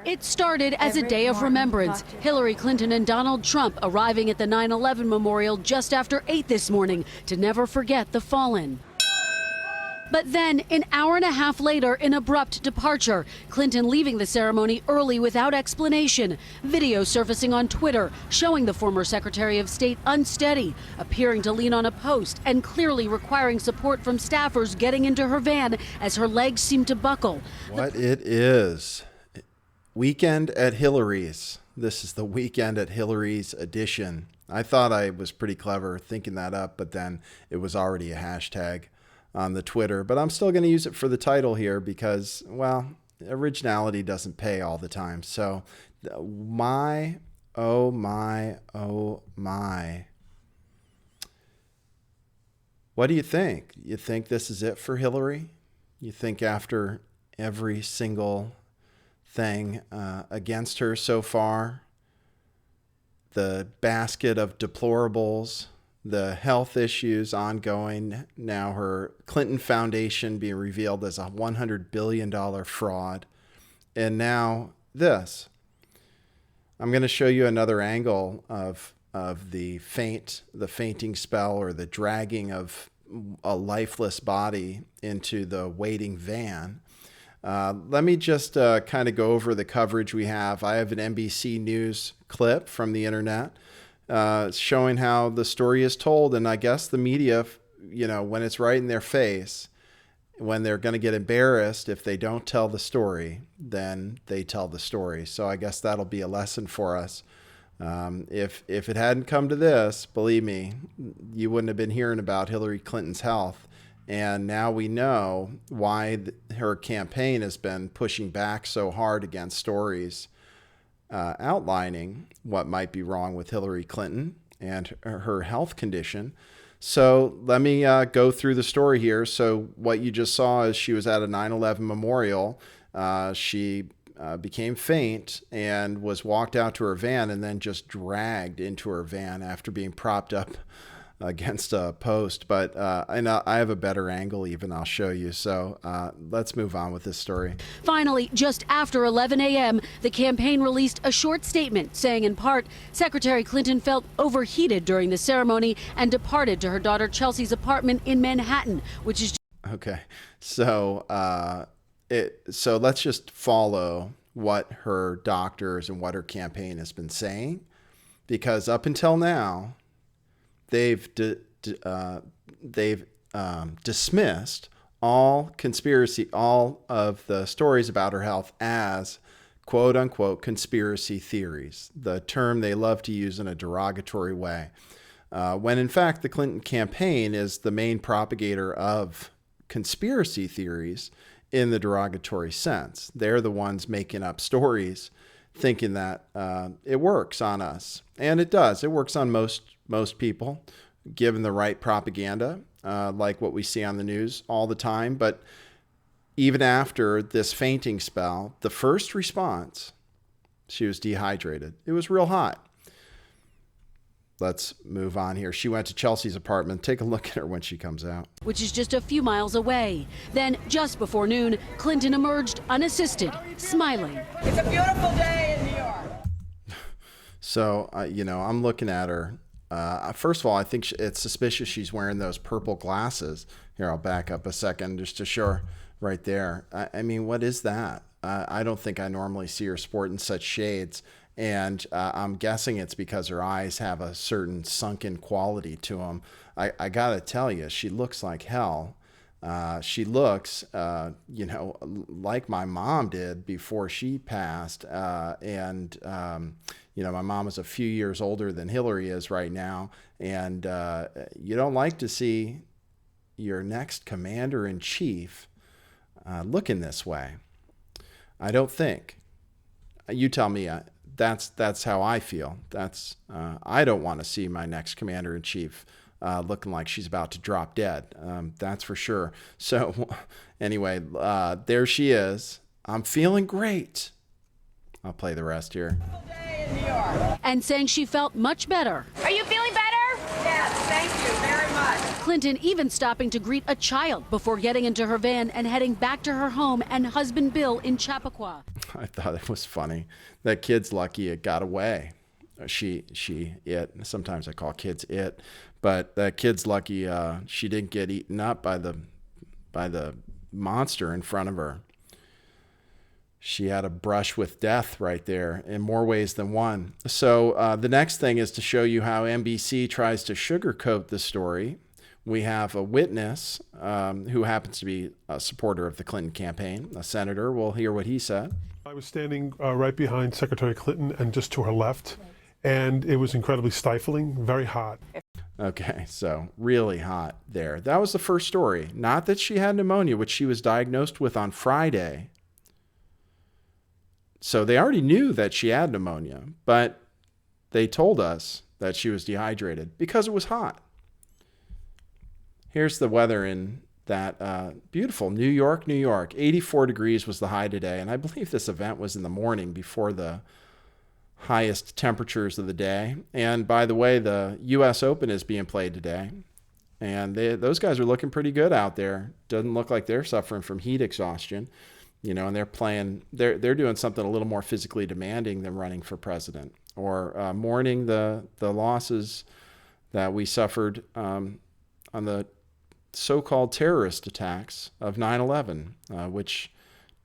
It started as a day of remembrance. Hillary Clinton and Donald Trump arriving at the 9/11 memorial just after 8 this morning to never forget the fallen. But then, an hour and a half later, an abrupt departure. Clinton leaving the ceremony early without explanation. Video surfacing on Twitter showing the former Secretary of State unsteady, appearing to lean on a post and clearly requiring support from staffers getting into her van as her legs seemed to buckle. What it is. Weekend at Hillary's. This is the Weekend at Hillary's edition. I thought I was pretty clever thinking that up, but then it was already a hashtag on the Twitter. But I'm still going to use it for the title here because, well, originality doesn't pay all the time. So, my, oh my, oh my. What do you think? You think this is it for Hillary? You think after every single thing against her so far, the basket of deplorables, the health issues ongoing, now her Clinton Foundation being revealed as a $100 billion fraud, and now this. I'm going to show you another angle of the fainting spell or the dragging of a lifeless body into the waiting van. Let me just kind of go over the coverage we have. I have an NBC News clip from the internet showing how the story is told. And I guess the media, you know, when it's right in their face, when they're going to get embarrassed if they don't tell the story, then they tell the story. So I guess that'll be a lesson for us. If it hadn't come to this, believe me, you wouldn't have been hearing about Hillary Clinton's health. And now we know why her campaign has been pushing back so hard against stories outlining what might be wrong with Hillary Clinton and her health condition. So let me go through the story here. So what you just saw is she was at a 9/11 memorial. She became faint and was walked out to her van and then just dragged into her van after being propped up against a post. But and I have a better angle even I'll show you. So let's move on with this story. Finally, just after 11 a.m., the campaign released a short statement saying in part, Secretary Clinton felt overheated during the ceremony and departed to her daughter Chelsea's apartment in Manhattan, which is... Okay, so so let's just follow what her doctors and what her campaign has been saying, because up until now, they've dismissed all of the stories about her health as quote unquote conspiracy theories, the term they love to use in a derogatory way, when in fact the Clinton campaign is the main propagator of conspiracy theories in the derogatory sense. They're the ones making up stories thinking that it works on us. And it does. It works on most people, given the right propaganda, like what we see on the news all the time. But even after this fainting spell, the first response, she was dehydrated. It was real hot. Let's move on here. She went to Chelsea's apartment. Take a look at her when she comes out. Which is just a few miles away. Then, just before noon, Clinton emerged unassisted, smiling. It's a beautiful day in New York. So, you know, I'm looking at her. First of all, I think it's suspicious she's wearing those purple glasses. Here, I'll back up a second just to show her right there. I mean, what is that? I don't think I normally see her sporting such shades. And I'm guessing it's because her eyes have a certain sunken quality to them. I got to tell you, she looks like hell. She looks, you know, like my mom did before she passed. And you know, my mom is a few years older than Hillary is right now. And you don't like to see your next commander-in-chief looking this way. I don't think. You tell me. That's how I feel. I don't want to see my next commander-in-chief looking like she's about to drop dead. That's for sure. So anyway, there she is. I'm feeling great. I'll play the rest here. And saying she felt much better. Are you feeling better? Yes, thank you very much. Clinton even stopping to greet a child before getting into her van and heading back to her home and husband Bill in Chappaqua. I thought it was funny. That kid's lucky it got away. It. Sometimes I call kids it. But that kid's lucky she didn't get eaten up by the monster in front of her. She had a brush with death right there in more ways than one. So the next thing is to show you how NBC tries to sugarcoat the story. We have a witness who happens to be a supporter of the Clinton campaign, a senator. We'll hear what he said. I was standing right behind Secretary Clinton and just to her left, and it was incredibly stifling, very hot. Okay, so really hot there. That was the first story. Not that she had pneumonia, which she was diagnosed with on Friday. So they already knew that she had pneumonia, but they told us that she was dehydrated because it was hot. Here's the weather in that beautiful New York, New York. 84 degrees was the high today, and I believe this event was in the morning before the highest temperatures of the day. And by the way, the U.S. Open is being played today, and those guys are looking pretty good out there. Doesn't look like they're suffering from heat exhaustion. You know, and they're doing something a little more physically demanding than running for president or mourning the losses that we suffered on the so-called terrorist attacks of 9/11, which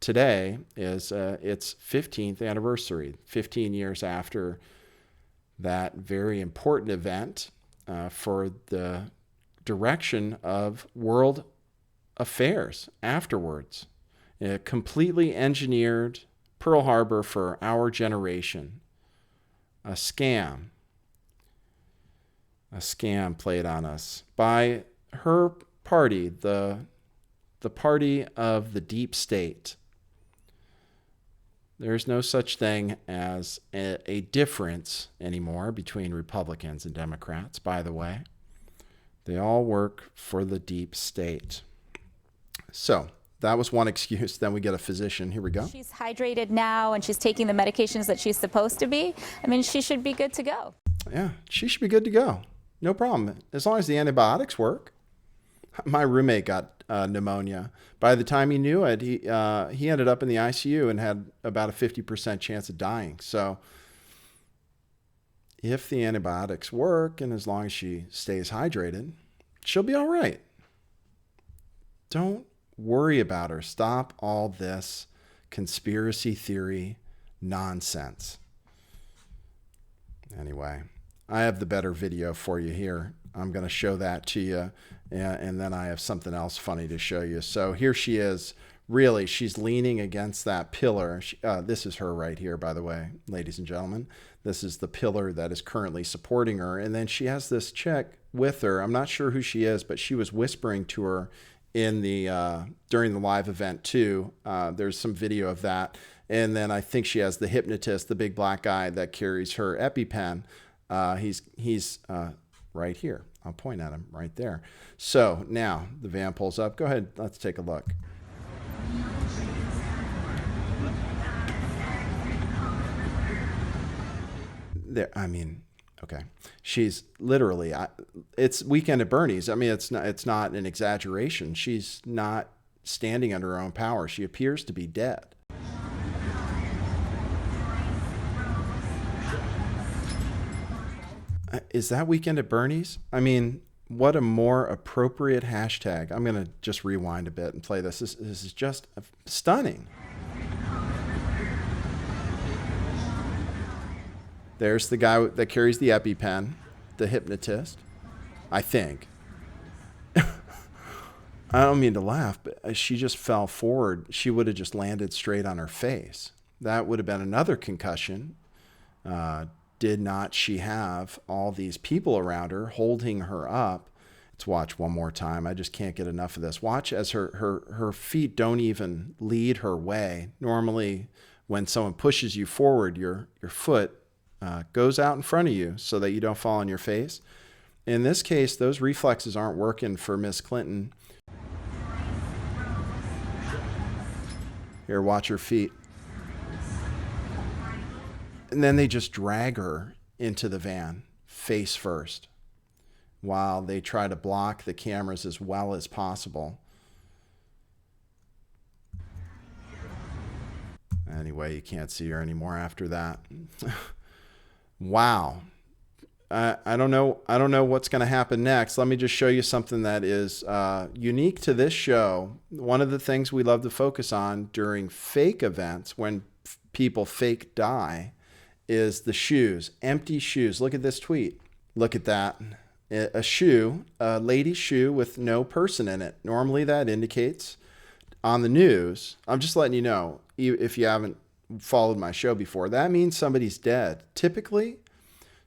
today is its 15th anniversary, 15 years after that very important event for the direction of world affairs afterwards. A completely engineered Pearl Harbor for our generation. A scam played on us by her party, the party of the deep state. There's no such thing as a difference anymore between Republicans and Democrats, by the way. They all work for the deep state. So that was one excuse. Then we get a physician. Here we go. She's hydrated now and she's taking the medications that she's supposed to be. I mean, she should be good to go. Yeah, she should be good to go. No problem. As long as the antibiotics work. My roommate got pneumonia. By the time he knew it, he ended up in the ICU and had about a 50% chance of dying. So if the antibiotics work and as long as she stays hydrated, she'll be all right. Don't worry about her. Stop all this conspiracy theory nonsense. Anyway, I have the better video for you here. I'm going to show that to you, and then I have something else funny to show you. So here she is. Really, she's leaning against that pillar. This is her right here, by the way, ladies and gentlemen. This is the pillar that is currently supporting her. And then she has this chick with her. I'm not sure who she is, but she was whispering to her in the during the live event too. There's some video of that. And then I think she has the hypnotist, the big black guy that carries her EpiPen. He's right here. I'll point at him right there. So now the van pulls up. Go ahead. Let's take a look. There. I mean, okay. She's literally. It's Weekend at Bernie's. I mean, it's not an exaggeration. She's not standing under her own power. She appears to be dead. Is that Weekend at Bernie's? I mean, what a more appropriate hashtag. I'm going to just rewind a bit and play this. This is just stunning. There's the guy that carries the EpiPen, the hypnotist, I think. I don't mean to laugh, but she just fell forward. She would have just landed straight on her face. That would have been another concussion. Did not she have all these people around her holding her up? Let's watch one more time. I just can't get enough of this. Watch as her feet don't even lead her way. Normally, when someone pushes you forward, your foot goes out in front of you so that you don't fall on your face. In this case, those reflexes aren't working for Miss Clinton. Here, watch her feet. And then they just drag her into the van, face first. while they try to block the cameras as well as possible. Anyway, you can't see her anymore after that. Wow. I don't know what's going to happen next. Let me just show you something that is unique to this show. One of the things we love to focus on during fake events, when people fake die, is the shoes. Empty shoes. Look at this tweet. Look at that. A shoe, a lady's shoe with no person in it. Normally that indicates on the news, I'm just letting you know, if you haven't followed my show before, that means somebody's dead, typically.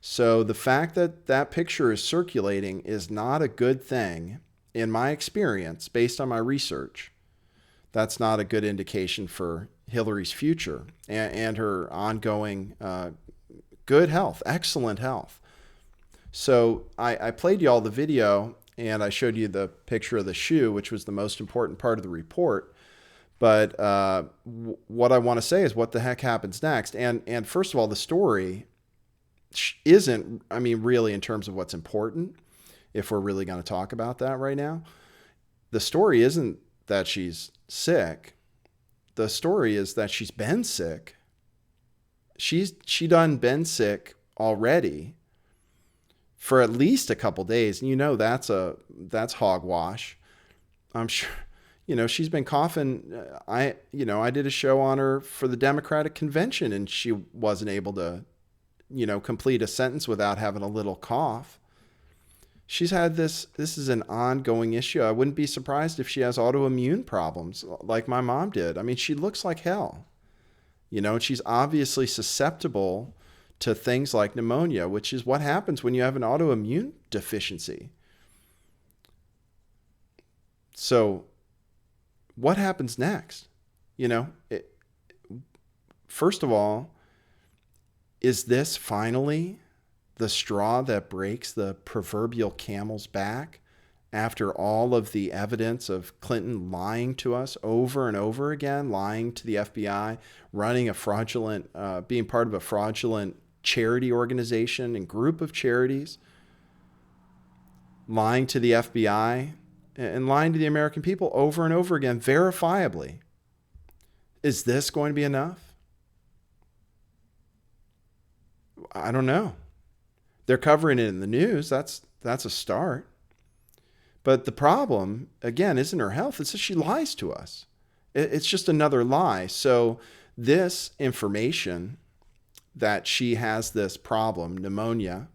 So the fact that that picture is circulating is not a good thing, in my experience, based on my research. That's not a good indication for Hillary's future and her ongoing good health, excellent health. So I played you all the video, and I showed you the picture of the shoe, which was the most important part of the report. But what I want to say is, what the heck happens next? And first of all, the story isn't, I mean, really, in terms of what's important, if we're really going to talk about that right now, the story isn't that she's sick. The story is that she's been sick. She done been sick already for at least a couple days. And you know, that's hogwash. I'm sure, you know, she's been coughing. I did a show on her for the Democratic convention, and she wasn't able to, complete a sentence without having a little cough. She's had this is an ongoing issue. I wouldn't be surprised if she has autoimmune problems like my mom did. I mean, she looks like hell, and she's obviously susceptible to things like pneumonia, which is what happens when you have an autoimmune deficiency. So what happens next? First of all, is this finally the straw that breaks the proverbial camel's back after all of the evidence of Clinton lying to us over and over again, lying to the FBI, running a fraudulent, being part of a fraudulent charity organization and group of charities, lying to the FBI and lying to the American people over and over again, verifiably? Is this going to be enough? I don't know. They're covering it in the news. That's a start. But the problem, again, isn't her health. It's that she lies to us. It's just another lie. So this information that she has this problem, pneumonia,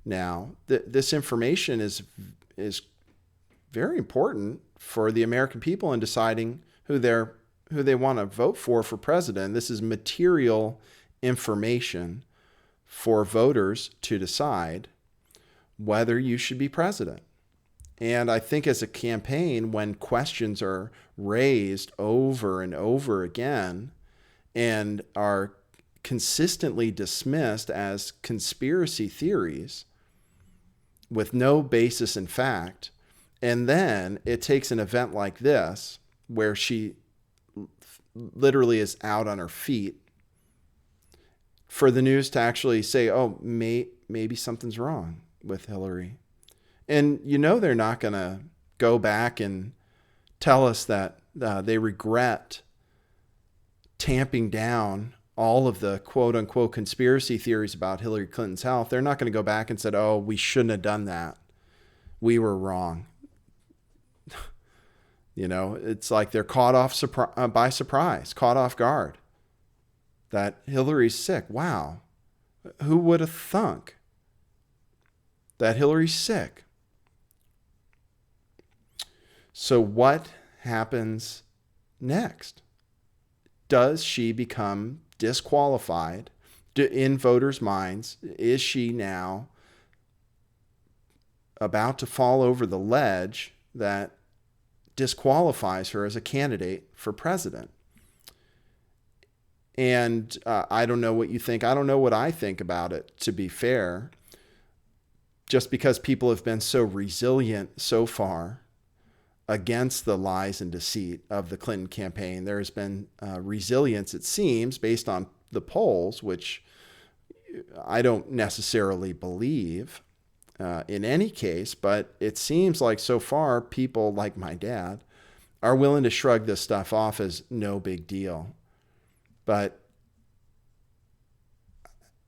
now, this information is very important for the American people in deciding who they want to vote for president. This is material information for voters to decide whether you should be president. And I think as a campaign, when questions are raised over and over again and are consistently dismissed as conspiracy theories with no basis in fact, and then it takes an event like this where she literally is out on her feet, for the news to actually say, oh, maybe something's wrong with Hillary. And they're not going to go back and tell us that they regret tamping down all of the quote-unquote conspiracy theories about Hillary Clinton's health. They're not going to go back and say, oh, we shouldn't have done that. We were wrong. It's like they're caught by surprise, caught off guard. That Hillary's sick. Wow. Who would have thunk that Hillary's sick? So what happens next? Does she become disqualified in voters' minds? Is she now about to fall over the ledge that disqualifies her as a candidate for president? And I don't know what you think. I don't know what I think about it, to be fair. Just because people have been so resilient so far against the lies and deceit of the Clinton campaign, there has been resilience, it seems, based on the polls, which I don't necessarily believe. in any case, but it seems like so far people like my dad are willing to shrug this stuff off as no big deal. But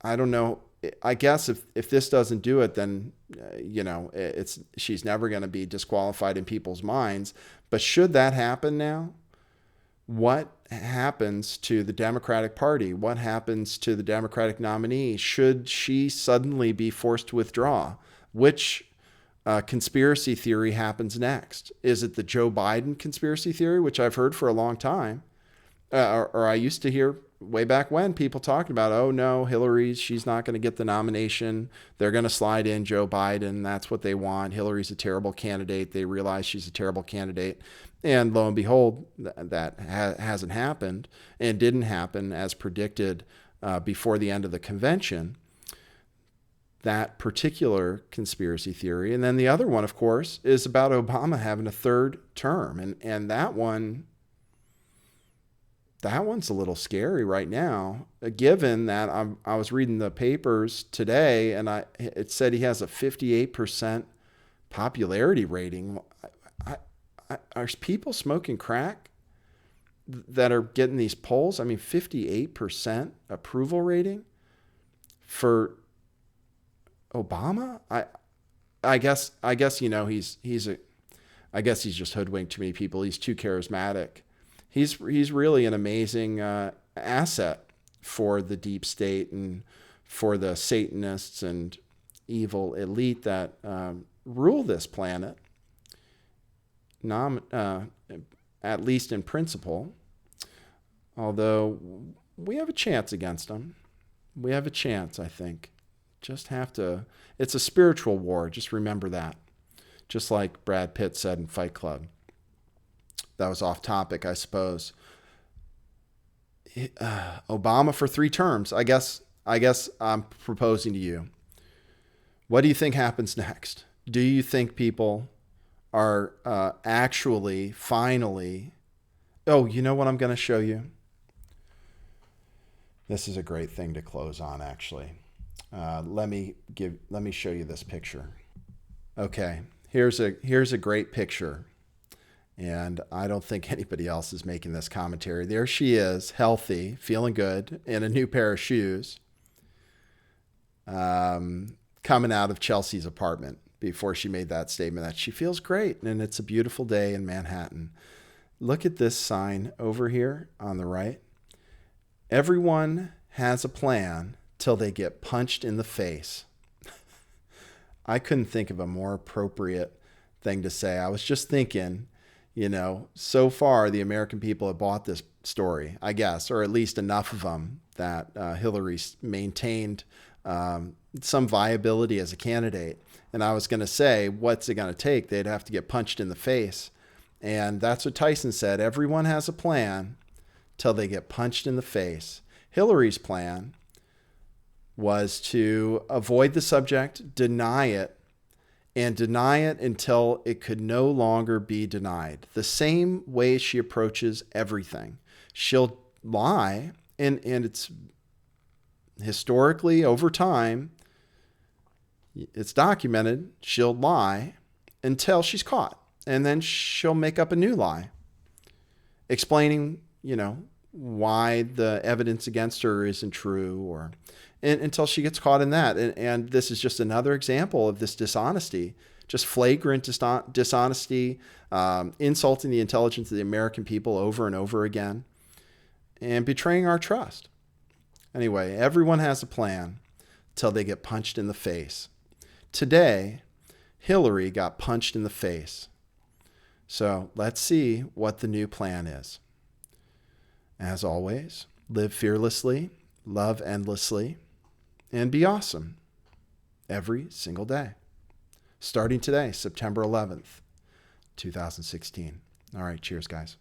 I don't know. I guess if this doesn't do it, then, she's never going to be disqualified in people's minds. But should that happen now, what happens to the Democratic Party? What happens to the Democratic nominee? Should she suddenly be forced to withdraw? Which conspiracy theory happens next? Is it the Joe Biden conspiracy theory, which I've heard for a long time? Or I used to hear way back when people talking about, oh no, Hillary, she's not going to get the nomination. They're going to slide in Joe Biden. That's what they want. Hillary's a terrible candidate. They realize she's a terrible candidate. And lo and behold, that hasn't happened and didn't happen as predicted before the end of the convention. That particular conspiracy theory. And then the other one, of course, is about Obama having a third term. And that one's a little scary right now, given that I was reading the papers today and it said he has a 58% popularity rating. Are people smoking crack that are getting these polls? I mean, 58% approval rating for Obama? I guess I guess he's just hoodwinked too many people. He's too charismatic. He's really an amazing asset for the deep state and for the Satanists and evil elite that rule this planet. At least in principle. Although we have a chance against them. We have a chance, I think. Just have to. It's a spiritual war. Just remember that. Just like Brad Pitt said in Fight Club. That was off topic, I suppose. Obama for 3 terms. I guess I'm proposing to you. What do you think happens next? Do you think people are actually, finally... Oh, you know what I'm going to show you? This is a great thing to close on, actually. Let me show you this picture. Okay, here's a great picture. And I don't think anybody else is making this commentary. There she is, healthy, feeling good, in a new pair of shoes, coming out of Chelsea's apartment before she made that statement that she feels great and it's a beautiful day in Manhattan. Look at this sign over here on the right. Everyone has a plan till they get punched in the face. I couldn't think of a more appropriate thing to say. I was just thinking, so far the American people have bought this story, I guess, or at least enough of them that Hillary's maintained some viability as a candidate. And I was going to say, what's it going to take? They'd have to get punched in the face. And that's what Tyson said. Everyone has a plan till they get punched in the face. Hillary's plan was to avoid the subject, deny it, and deny it until it could no longer be denied. The same way she approaches everything. She'll lie, and it's historically, over time, it's documented, she'll lie until she's caught. And then she'll make up a new lie, explaining, why the evidence against her isn't true, until she gets caught in that. And this is just another example of this dishonesty, just flagrant dishonesty, insulting the intelligence of the American people over and over again, and betraying our trust. Anyway, everyone has a plan till they get punched in the face. Today, Hillary got punched in the face. So let's see what the new plan is. As always, live fearlessly, love endlessly, and be awesome every single day. Starting today, September 11th, 2016. All right, cheers, guys.